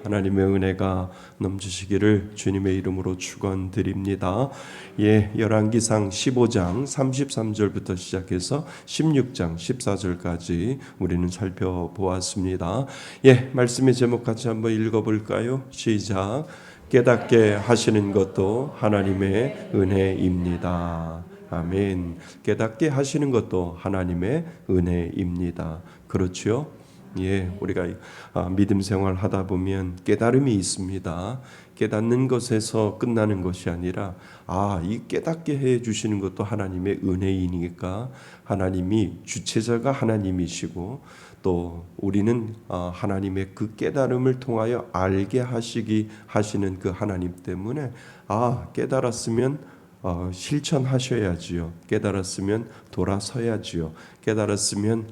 하나님의 은혜가 넘치시기를 주님의 이름으로 축원드립니다. 예, 열왕기상 15장 33절부터 시작해서 16장 14절까지 우리는 살펴보았습니다. 예, 말씀의 제목 같이 한번 읽어볼까요? 시작. 깨닫게 하시는 것도 하나님의 은혜입니다. 아멘. 깨닫게 하시는 것도 하나님의 은혜입니다. 그렇죠? 예, 우리가 믿음 생활 하다 보면 깨달음이 있습니다. 깨닫는 것에서 끝나는 것이 아니라 이 깨닫게 해 주시는 것도 하나님의 은혜이니까 하나님이 주체자가 하나님이시고 또 우리는 하나님의 그 깨달음을 통하여 알게 하시는 그 하나님 때문에 깨달았으면 실천하셔야지요. 깨달았으면 돌아서야지요. 깨달았으면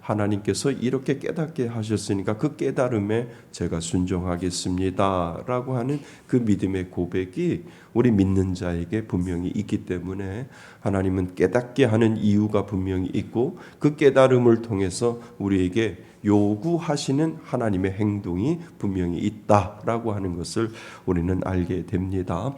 하나님께서 이렇게 깨닫게 하셨으니까 그 깨달음에 제가 순종하겠습니다 라고 하는 그 믿음의 고백이 우리 믿는 자에게 분명히 있기 때문에 하나님은 깨닫게 하는 이유가 분명히 있고 그 깨달음을 통해서 우리에게 요구하시는 하나님의 행동이 분명히 있다라고 하는 것을 우리는 알게 됩니다.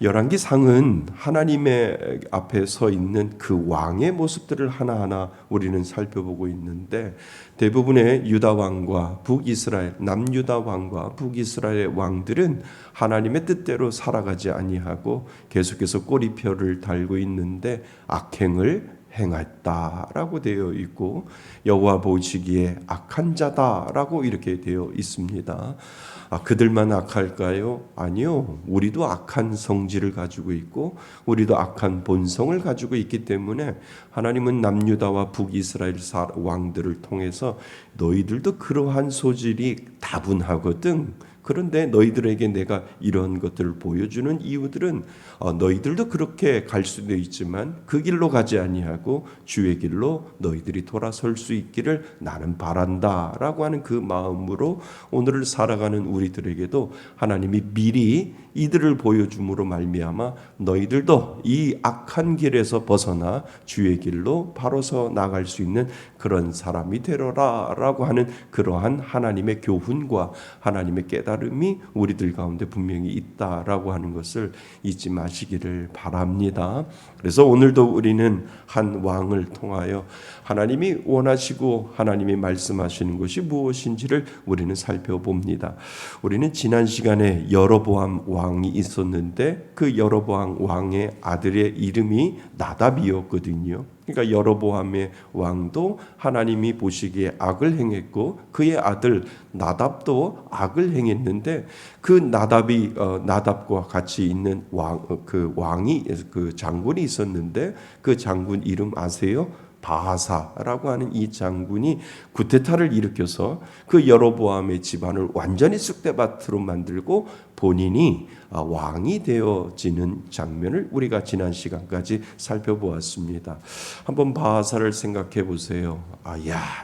열왕기상은 하나님의 앞에 서 있는 그 왕의 모습들을 하나하나 우리는 살펴보고 있는데 대부분의 유다 왕과 북이스라엘, 남유다 왕과 북이스라엘의 왕들은 하나님의 뜻대로 살아가지 아니하고 계속해서 꼬리표를 달고 있는데 악행을 행했다라고 되어 있고 여호와 보시기에 악한 자다라고 이렇게 되어 있습니다. 그들만 악할까요? 아니요. 우리도 악한 성질을 가지고 있고 우리도 악한 본성을 가지고 있기 때문에 하나님은 남유다와 북이스라엘 왕들을 통해서 너희들도 그러한 소질이 다분하거든. 그런데 너희들에게 내가 이런 것들을 보여주는 이유들은 너희들도 그렇게 갈 수도 있지만 그 길로 가지 아니하고 주의 길로 너희들이 돌아설 수 있기를 나는 바란다라고 하는 그 마음으로 오늘을 살아가는 우리들에게도 하나님이 미리 이들을 보여줌으로 말미암아 너희들도 이 악한 길에서 벗어나 주의 길로 바로서 나갈 수 있는 그런 사람이 되러라라고 하는 그러한 하나님의 교훈과 하나님의 깨달음이 우리들 가운데 분명히 있다라고 하는 것을 잊지 마시기를 바랍니다. 그래서 오늘도 우리는 한 왕을 통하여 하나님이 원하시고 하나님이 말씀하시는 것이 무엇인지를 우리는 살펴봅니다. 우리는 지난 시간에 여로보암 왕이 있었는데 그 여로보암 왕의 아들의 이름이 나답이었거든요. 그러니까 여로보암의 왕도 하나님이 보시기에 악을 행했고 그의 아들 나답도 악을 행했는데 그 나답과 같이 있는 왕이 그 장군이 있었는데 그 장군 이름 아세요? 바하사라고 하는 이 장군이 구테타를 일으켜서 그 여로보암의 집안을 완전히 쑥대밭으로 만들고 본인이 왕이 되어지는 장면을 우리가 지난 시간까지 살펴보았습니다. 한번 바하사를 생각해 보세요.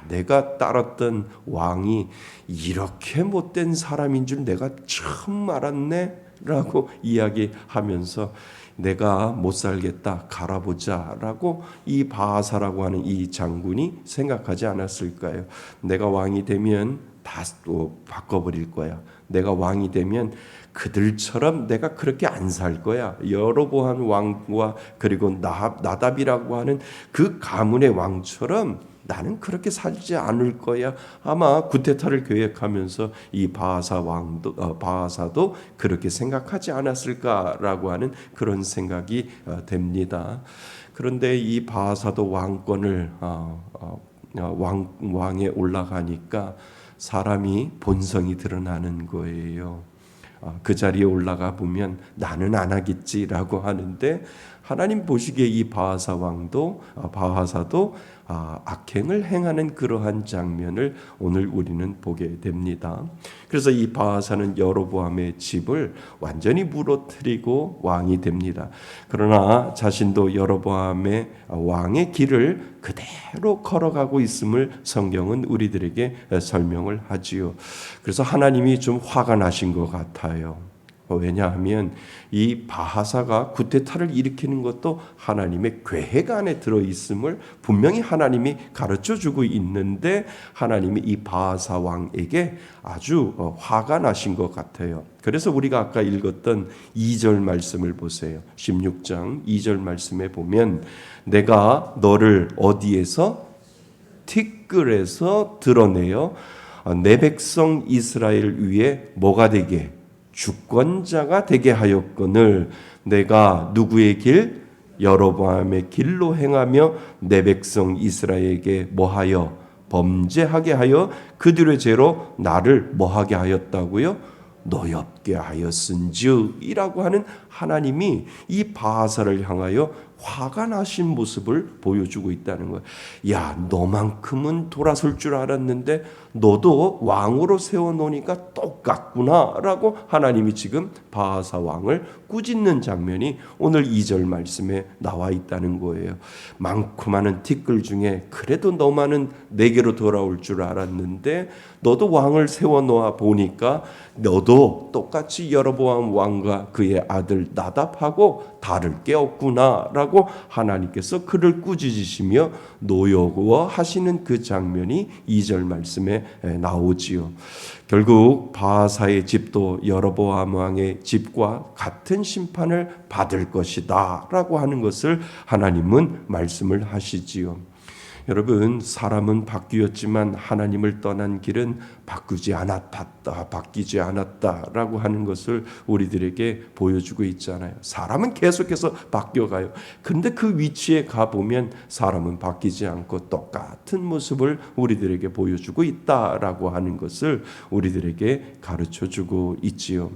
내가 따랐던 왕이 이렇게 못된 사람인 줄 내가 처음 알았네 라고 이야기하면서 내가 못 살겠다 갈아보자라고 이 바하사라고 하는 이 장군이 생각하지 않았을까요? 내가 왕이 되면 다 또 바꿔버릴 거야. 내가 왕이 되면 그들처럼 내가 그렇게 안 살 거야. 여로보암 왕과 그리고 나답이라고 하는 그 가문의 왕처럼 나는 그렇게 살지 않을 거야. 아마 구테타를 계획하면서 이 바하사도 그렇게 생각하지 않았을까라고 하는 그런 생각이 됩니다. 그런데 이 바하사도 왕권을 왕에 올라가니까 사람이 본성이 드러나는 거예요. 그 자리에 올라가 보면 나는 안 하겠지라고 하는데 하나님 보시기에 이 바하사도 악행을 행하는 그러한 장면을 오늘 우리는 보게 됩니다. 그래서 이 바하사는 여로보암의 집을 완전히 무너뜨리고 왕이 됩니다. 그러나 자신도 여로보암의 왕의 길을 그대로 걸어가고 있음을 성경은 우리들에게 설명을 하지요. 그래서 하나님이 좀 화가 나신 것 같아요. 왜냐하면 이 바하사가 구테타를 일으키는 것도 하나님의 계획 안에 들어있음을 분명히 하나님이 가르쳐주고 있는데 하나님이 이 바하사 왕에게 아주 화가 나신 것 같아요. 그래서 우리가 아까 읽었던 2절 말씀을 보세요. 16장 2절 말씀에 보면 내가 너를 어디에서 티끌에서 드러내어 내 백성 이스라엘 위에 뭐가 되게 주권자가 되게 하였거늘 내가 누구의 길 여로보암의 길로 행하며 내 백성 이스라엘에게 뭐하여 범죄하게 하여 그들의 죄로 나를 뭐하게 하였다고요? 노엽게 하였은지이라고 하는 하나님이 이 바하사를 향하여 화가 나신 모습을 보여주고 있다는 거예요. 야, 너만큼은 돌아설 줄 알았는데 너도 왕으로 세워놓으니까 똑같구나라고 하나님이 지금 바하사 왕을 꾸짖는 장면이 오늘 2절 말씀에 나와 있다는 거예요. 많고 많은 티끌 중에 그래도 너만은 내게로 돌아올 줄 알았는데 너도 왕을 세워놓아 보니까 너도 똑같이 여로보암 왕과 그의 아들 나답하고 달을 깨었구나라고 하나님께서 그를 꾸짖으시며 노여워하시는 그 장면이 2절 말씀에 나오지요. 결국 바하사의 집도 여로보암 왕의 집과 같은 심판을 받을 것이다라고 하는 것을 하나님은 말씀을 하시지요. 여러분, 사람은 바뀌었지만 하나님을 떠난 길은 바뀌지 않았다라고 하는 것을 우리들에게 보여주고 있잖아요. 사람은 계속해서 바뀌어가요. 그런데 그 위치에 가보면 사람은 바뀌지 않고 똑같은 모습을 우리들에게 보여주고 있다라고 하는 것을 우리들에게 가르쳐주고 있지요.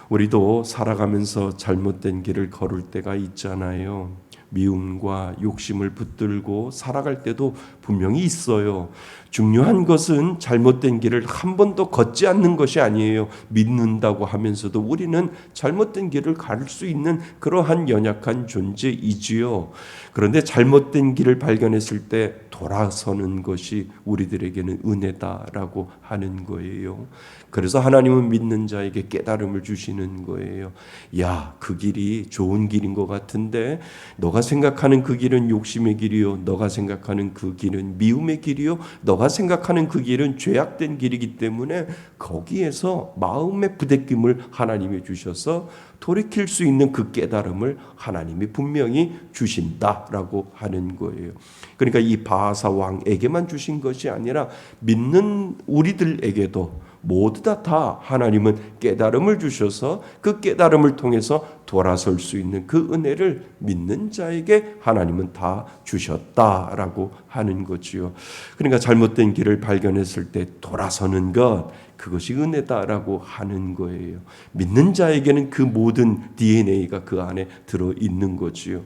우리도 살아가면서 잘못된 길을 걸을 때가 있잖아요. 미움과 욕심을 붙들고 살아갈 때도 분명히 있어요. 중요한 것은 잘못된 길을 한 번도 걷지 않는 것이 아니에요. 믿는다고 하면서도 우리는 잘못된 길을 갈 수 있는 그러한 연약한 존재이지요. 그런데 잘못된 길을 발견했을 때 돌아서는 것이 우리들에게는 은혜다라고 하는 거예요. 그래서 하나님은 믿는 자에게 깨달음을 주시는 거예요. 야, 그 길이 좋은 길인 것 같은데 너가 생각하는 그 길은 욕심의 길이요, 너가 생각하는 그 길은 미움의 길이요, 너가 생각하는 그 길은 죄악된 길이기 때문에 거기에서 마음의 부대낌을 하나님이 주셔서 돌이킬 수 있는 그 깨달음을 하나님이 분명히 주신다라고 하는 거예요. 그러니까 이 바하사 왕에게만 주신 것이 아니라 믿는 우리들에게도 모두 다 하나님은 깨달음을 주셔서 그 깨달음을 통해서 돌아설 수 있는 그 은혜를 믿는 자에게 하나님은 다 주셨다라고 하는 거지요. 그러니까 잘못된 길을 발견했을 때 돌아서는 것, 그것이 은혜다라고 하는 거예요. 믿는 자에게는 그 모든 DNA가 그 안에 들어있는 거지요.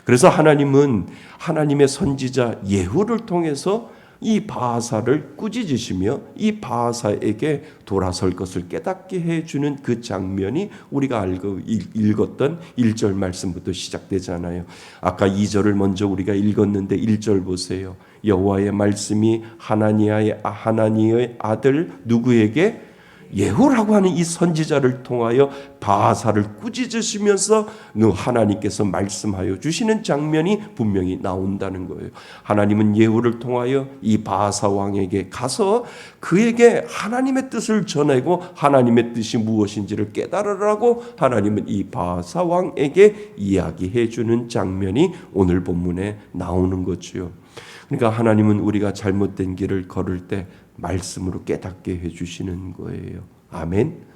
그래서 하나님은 하나님의 선지자 예후를 통해서 이 바하사를 꾸짖으시며 이 바하사에게 돌아설 것을 깨닫게 해주는 그 장면이 우리가 알고 읽었던 1절 말씀부터 시작되잖아요. 아까 2절을 먼저 우리가 읽었는데 1절 보세요. 여호와의 말씀이 하나니의 아들 누구에게? 예후라고 하는 이 선지자를 통하여 바하사를 꾸짖으시면서 하나님께서 말씀하여 주시는 장면이 분명히 나온다는 거예요. 하나님은 예후를 통하여 이 바하사 왕에게 가서 그에게 하나님의 뜻을 전하고 하나님의 뜻이 무엇인지를 깨달으라고 하나님은 이 바하사 왕에게 이야기해 주는 장면이 오늘 본문에 나오는 거지요. 그러니까 하나님은 우리가 잘못된 길을 걸을 때 말씀으로 깨닫게 해주시는 거예요. 아멘.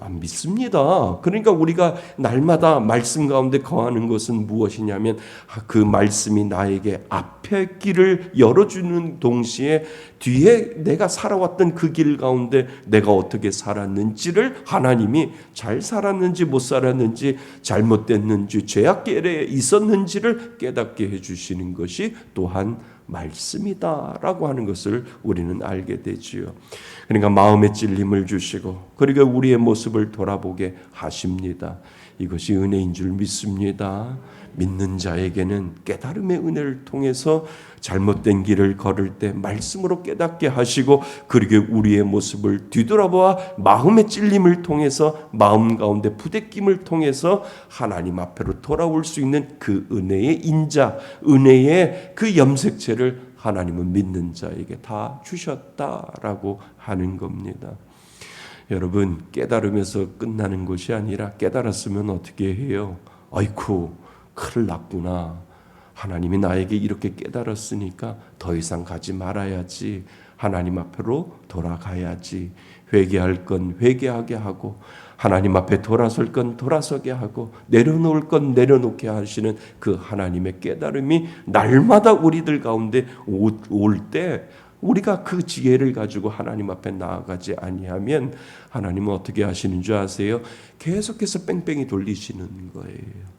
믿습니다. 그러니까 우리가 날마다 말씀 가운데 거하는 것은 무엇이냐면 그 말씀이 나에게 앞에 길을 열어주는 동시에 뒤에 내가 살아왔던 그 길 가운데 내가 어떻게 살았는지를 하나님이 잘 살았는지 못 살았는지 잘못됐는지 죄악길에 있었는지를 깨닫게 해주시는 것이 또한 말씀이다라고 하는 것을 우리는 알게 되지요. 그러니까 마음의 찔림을 주시고 그리고 우리의 모습을 돌아보게 하십니다. 이것이 은혜인 줄 믿습니다. 믿는 자에게는 깨달음의 은혜를 통해서 잘못된 길을 걸을 때 말씀으로 깨닫게 하시고, 그리고 우리의 모습을 뒤돌아보아 마음의 찔림을 통해서, 마음 가운데 부대낌을 통해서 하나님 앞으로 돌아올 수 있는 그 은혜의 인자, 은혜의 그 염색체를 하나님은 믿는 자에게 다 주셨다라고 하는 겁니다. 여러분, 깨달음에서 끝나는 것이 아니라 깨달았으면 어떻게 해요? 아이쿠, 큰일 났구나. 하나님이 나에게 이렇게 깨달았으니까 더 이상 가지 말아야지. 하나님 앞으로 돌아가야지. 회개할 건 회개하게 하고, 하나님 앞에 돌아설 건 돌아서게 하고, 내려놓을 건 내려놓게 하시는 그 하나님의 깨달음이 날마다 우리들 가운데 올 때, 우리가 그 지혜를 가지고 하나님 앞에 나아가지 아니하면 하나님은 어떻게 하시는 줄 아세요? 계속해서 뺑뺑이 돌리시는 거예요.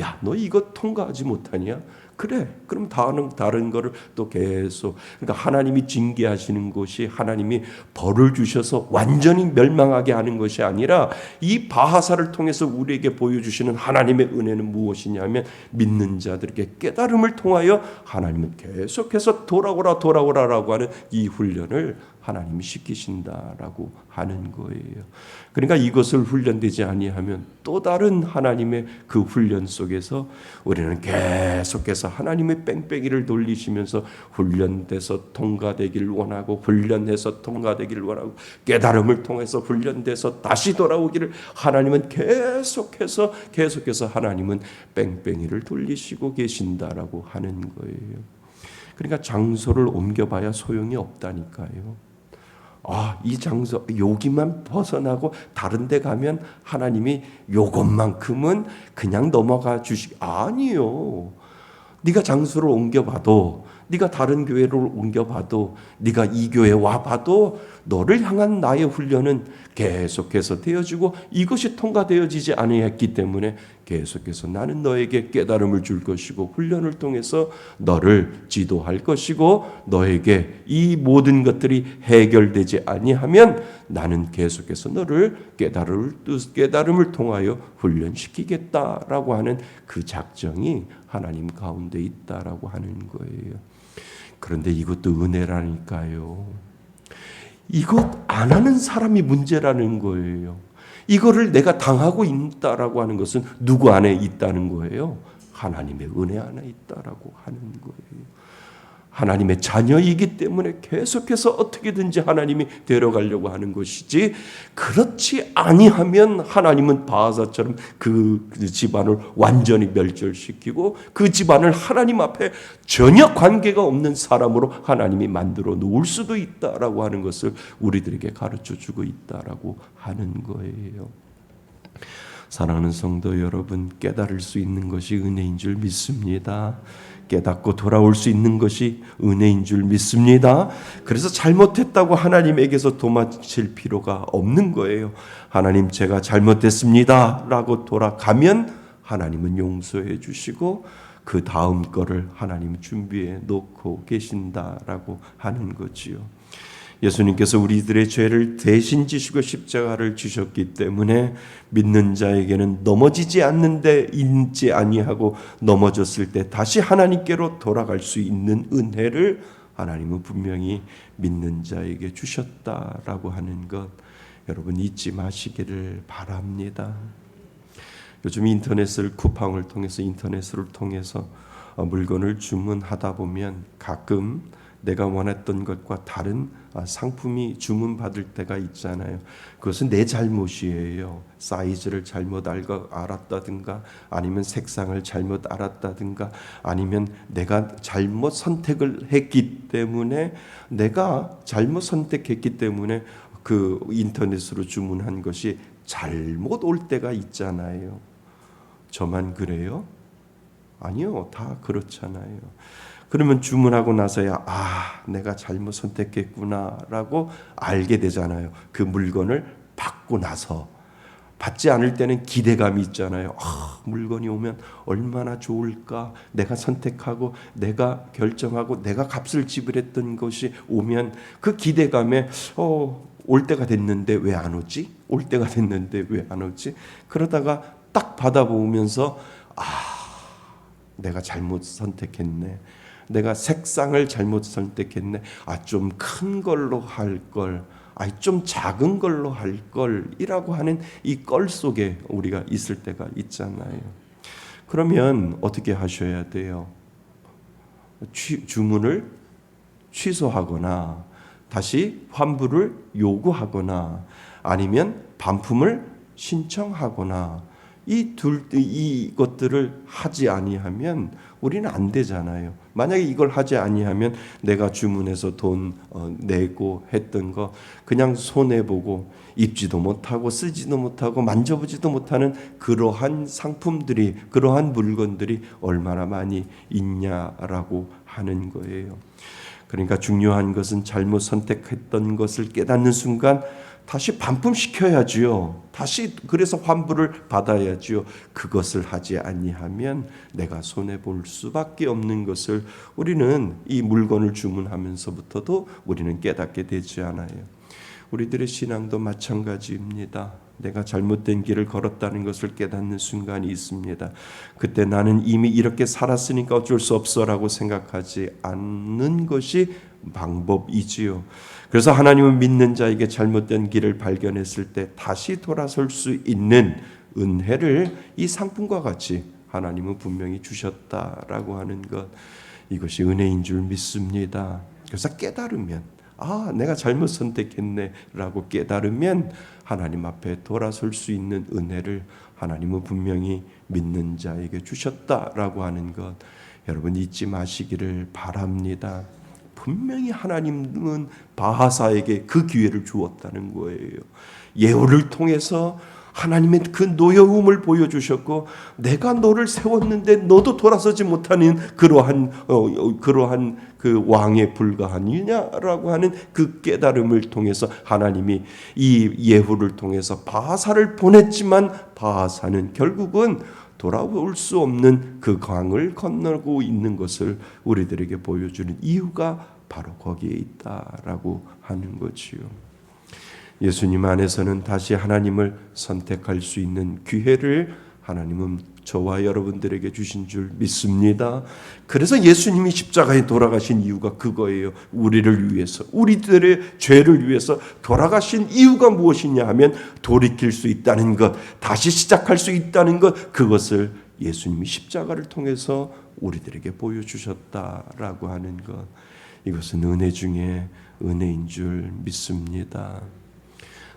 야, 너 이거 통과하지 못하냐? 그래, 그럼 다른 거를 또 계속. 그러니까 하나님이 징계하시는 것이, 하나님이 벌을 주셔서 완전히 멸망하게 하는 것이 아니라, 이 바하사를 통해서 우리에게 보여주시는 하나님의 은혜는 무엇이냐면, 믿는 자들에게 깨달음을 통하여 하나님은 계속해서 돌아오라라고 하는 이 훈련을 하나님이 시키신다라고 하는 거예요. 그러니까 이것을 훈련되지 아니하면 또 다른 하나님의 그 훈련 속에서 우리는 계속해서 하나님의 뺑뺑이를 돌리시면서 훈련돼서 통과되기를 원하고, 훈련해서 통과되기를 원하고, 깨달음을 통해서 훈련돼서 다시 돌아오기를 하나님은 계속해서 하나님은 뺑뺑이를 돌리시고 계신다라고 하는 거예요. 그러니까 장소를 옮겨봐야 소용이 없다니까요. 이 장소 여기만 벗어나고 다른 데 가면 하나님이 요것만큼은 그냥 넘어가 아니요. 네가 장소를 옮겨봐도, 네가 다른 교회를 옮겨봐도, 네가 이 교회 와봐도 너를 향한 나의 훈련은 계속해서 되어지고, 이것이 통과되어지지 아니했기 때문에 계속해서 나는 너에게 깨달음을 줄 것이고, 훈련을 통해서 너를 지도할 것이고, 너에게 이 모든 것들이 해결되지 아니하면 나는 계속해서 너를 깨달음을 통하여 훈련시키겠다라고 하는 그 작정이 하나님 가운데 있다라고 하는 거예요. 그런데 이것도 은혜라니까요. 이것 안 하는 사람이 문제라는 거예요. 이거를 내가 당하고 있다라고 하는 것은 누구 안에 있다는 거예요? 하나님의 은혜 안에 있다라고 하는 거예요. 하나님의 자녀이기 때문에 계속해서 어떻게든지 하나님이 데려가려고 하는 것이지, 그렇지 아니하면 하나님은 바하사처럼 그 집안을 완전히 멸절시키고, 그 집안을 하나님 앞에 전혀 관계가 없는 사람으로 하나님이 만들어 놓을 수도 있다라고 하는 것을 우리들에게 가르쳐주고 있다라고 하는 거예요. 사랑하는 성도 여러분, 깨달을 수 있는 것이 은혜인 줄 믿습니다. 깨닫고 돌아올 수 있는 것이 은혜인 줄 믿습니다. 그래서 잘못했다고 하나님에게서 도망칠 필요가 없는 거예요. 하나님, 제가 잘못했습니다 라고 돌아가면 하나님은 용서해 주시고, 그 다음 거를 하나님 준비해 놓고 계신다라고 하는 거지요. 예수님께서 우리들의 죄를 대신 지시고 십자가를 지셨기 때문에 믿는 자에게는 넘어지지 않는데 잊지 아니하고, 넘어졌을 때 다시 하나님께로 돌아갈 수 있는 은혜를 하나님은 분명히 믿는 자에게 주셨다라고 하는 것, 여러분 잊지 마시기를 바랍니다. 요즘 인터넷을 쿠팡을 통해서, 인터넷을 통해서 물건을 주문하다 보면 가끔 내가 원했던 것과 다른 상품이 주문받을 때가 있잖아요. 그것은 내 잘못이에요. 사이즈를 잘못 알았다든가, 아니면 색상을 잘못 알았다든가, 아니면 내가 잘못 선택을 했기 때문에, 내가 잘못 선택했기 때문에 그 인터넷으로 주문한 것이 잘못 올 때가 있잖아요. 저만 그래요? 아니요, 다 그렇잖아요. 그러면 주문하고 나서야 내가 잘못 선택했구나라고 알게 되잖아요. 그 물건을 받고 나서. 받지 않을 때는 기대감이 있잖아요. 물건이 오면 얼마나 좋을까. 내가 선택하고 내가 결정하고 내가 값을 지불했던 것이 오면 그 기대감에 올 때가 됐는데 왜 안 오지? 올 때가 됐는데 왜 안 오지? 그러다가 딱 받아보면서 내가 잘못 선택했네. 내가 색상을 잘못 선택했네. 좀 큰 걸로 할 걸. 좀 작은 걸로 할 걸이라고 하는 이 걸 속에 우리가 있을 때가 있잖아요. 그러면 어떻게 하셔야 돼요? 주문을 취소하거나 다시 환불을 요구하거나 아니면 반품을 신청하거나 이것들을 하지 아니하면 우리는 안 되잖아요. 만약에 이걸 하지 아니하면 내가 주문해서 돈 내고 했던 거 그냥 손해보고 입지도 못하고 쓰지도 못하고 만져보지도 못하는 그러한 상품들이, 그러한 물건들이 얼마나 많이 있냐라고 하는 거예요. 그러니까 중요한 것은 잘못 선택했던 것을 깨닫는 순간 다시 반품시켜야지요. 다시 그래서 환불을 받아야지요. 그것을 하지 아니하면 내가 손해볼 수밖에 없는 것을 우리는 이 물건을 주문하면서부터도 우리는 깨닫게 되지 않아요. 우리들의 신앙도 마찬가지입니다. 내가 잘못된 길을 걸었다는 것을 깨닫는 순간이 있습니다. 그때 나는 이미 이렇게 살았으니까 어쩔 수 없어라고 생각하지 않는 것이 방법이지요. 그래서 하나님을 믿는 자에게 잘못된 길을 발견했을 때 다시 돌아설 수 있는 은혜를 이 상품과 같이 하나님은 분명히 주셨다라고 하는 것, 이것이 은혜인 줄 믿습니다. 그래서 깨달으면 내가 잘못 선택했네라고 깨달으면 하나님 앞에 돌아설 수 있는 은혜를 하나님은 분명히 믿는 자에게 주셨다라고 하는 것, 여러분 잊지 마시기를 바랍니다. 분명히 하나님은 바하사에게 그 기회를 주었다는 거예요. 예후를 통해서 하나님의 그 노여움을 보여주셨고, 내가 너를 세웠는데 너도 돌아서지 못하는 그러한 그 왕에 불과하느냐라고 하는 그 깨달음을 통해서 하나님이 이 예후를 통해서 바하사를 보냈지만 바하사는 결국은 돌아올 수 없는 그 강을 건너고 있는 것을 우리들에게 보여주는 이유가 바로 거기에 있다라고 하는 거지요. 예수님 안에서는 다시 하나님을 선택할 수 있는 기회를 하나님은 저와 여러분들에게 주신 줄 믿습니다. 그래서 예수님이 십자가에 돌아가신 이유가 그거예요. 우리를 위해서, 우리들의 죄를 위해서 돌아가신 이유가 무엇이냐 하면 돌이킬 수 있다는 것, 다시 시작할 수 있다는 것, 그것을 예수님이 십자가를 통해서 우리들에게 보여주셨다라고 하는 것, 이것은 은혜 중에 은혜인 줄 믿습니다.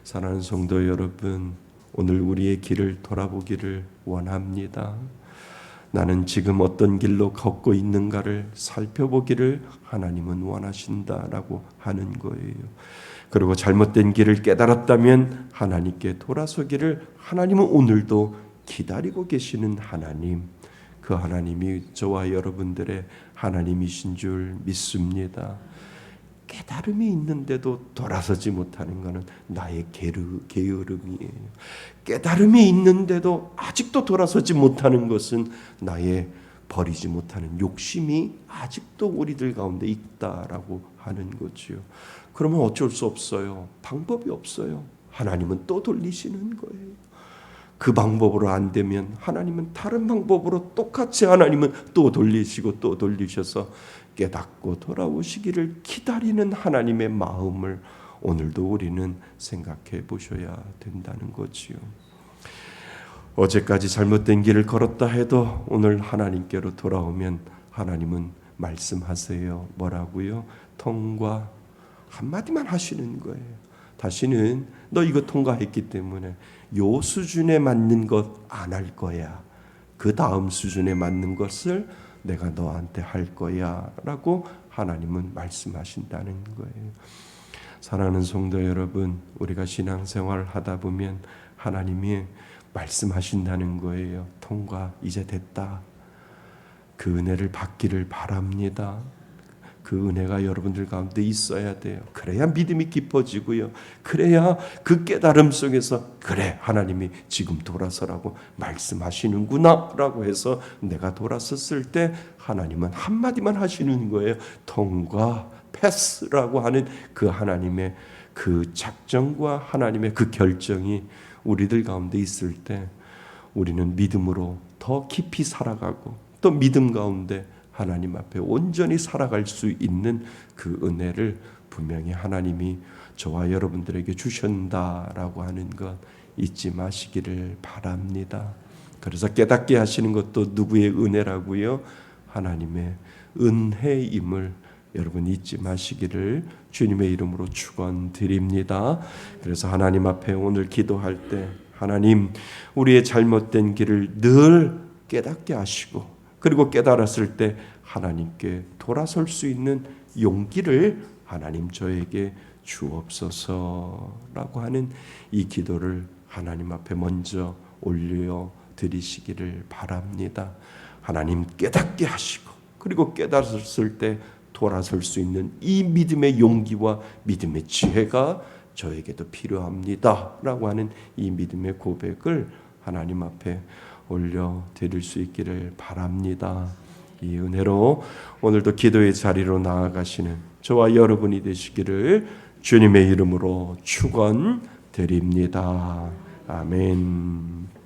사랑하는 성도 여러분, 오늘 우리의 길을 돌아보기를 원합니다. 나는 지금 어떤 길로 걷고 있는가를 살펴보기를 하나님은 원하신다라고 하는 거예요. 그리고 잘못된 길을 깨달았다면 하나님께 돌아서기를 하나님은 오늘도 기다리고 계시는 하나님, 그 하나님이 저와 여러분들의 하나님이신 줄 믿습니다. 깨달음이 있는데도 돌아서지 못하는 것은 나의 게으름이에요. 깨달음이 있는데도 아직도 돌아서지 못하는 것은 나의 버리지 못하는 욕심이 아직도 우리들 가운데 있다라고 하는 거지요. 그러면 어쩔 수 없어요. 방법이 없어요. 하나님은 또 돌리시는 거예요. 그 방법으로 안 되면 하나님은 다른 방법으로 똑같이 하나님은 또 돌리시고 또 돌리셔서 깨닫고 돌아오시기를 기다리는 하나님의 마음을 오늘도 우리는 생각해 보셔야 된다는 거지요. 어제까지 잘못된 길을 걸었다 해도 오늘 하나님께로 돌아오면 하나님은 말씀하세요. 뭐라고요? 통과 한마디만 하시는 거예요. 다시는 너 이거 통과했기 때문에 요 수준에 맞는 것 안 할 거야. 그 다음 수준에 맞는 것을 내가 너한테 할 거야 라고 하나님은 말씀하신다는 거예요. 사랑하는 성도 여러분, 우리가 신앙생활을 하다 보면 하나님이 말씀하신다는 거예요. 통과 이제 됐다. 그 은혜를 받기를 바랍니다. 그 은혜가 여러분들 가운데 있어야 돼요. 그래야 믿음이 깊어지고요. 그래야 그 깨달음 속에서 그래 하나님이 지금 돌아서라고 말씀하시는구나 라고 해서 내가 돌아섰을 때 하나님은 한마디만 하시는 거예요. 통과 패스라고 하는 그 하나님의 그 작정과 하나님의 그 결정이 우리들 가운데 있을 때 우리는 믿음으로 더 깊이 살아가고 또 믿음 가운데 하나님 앞에 온전히 살아갈 수 있는 그 은혜를 분명히 하나님이 저와 여러분들에게 주신다라고 하는 것 잊지 마시기를 바랍니다. 그래서 깨닫게 하시는 것도 누구의 은혜라고요? 하나님의 은혜임을 여러분 잊지 마시기를 주님의 이름으로 축원드립니다. 그래서 하나님 앞에 오늘 기도할 때 하나님 우리의 잘못된 길을 늘 깨닫게 하시고 그리고 깨달았을 때 하나님께 돌아설 수 있는 용기를 하나님 저에게 주옵소서라고 하는 이 기도를 하나님 앞에 먼저 올려 드리시기를 바랍니다. 하나님 깨닫게 하시고 그리고 깨달았을 때 돌아설 수 있는 이 믿음의 용기와 믿음의 지혜가 저에게도 필요합니다 라고 하는 이 믿음의 고백을 하나님 앞에 올려 드릴 수 있기를 바랍니다. 이 은혜로 오늘도 기도의 자리로 나아가시는 저와 여러분이 되시기를 주님의 이름으로 축원드립니다. 아멘.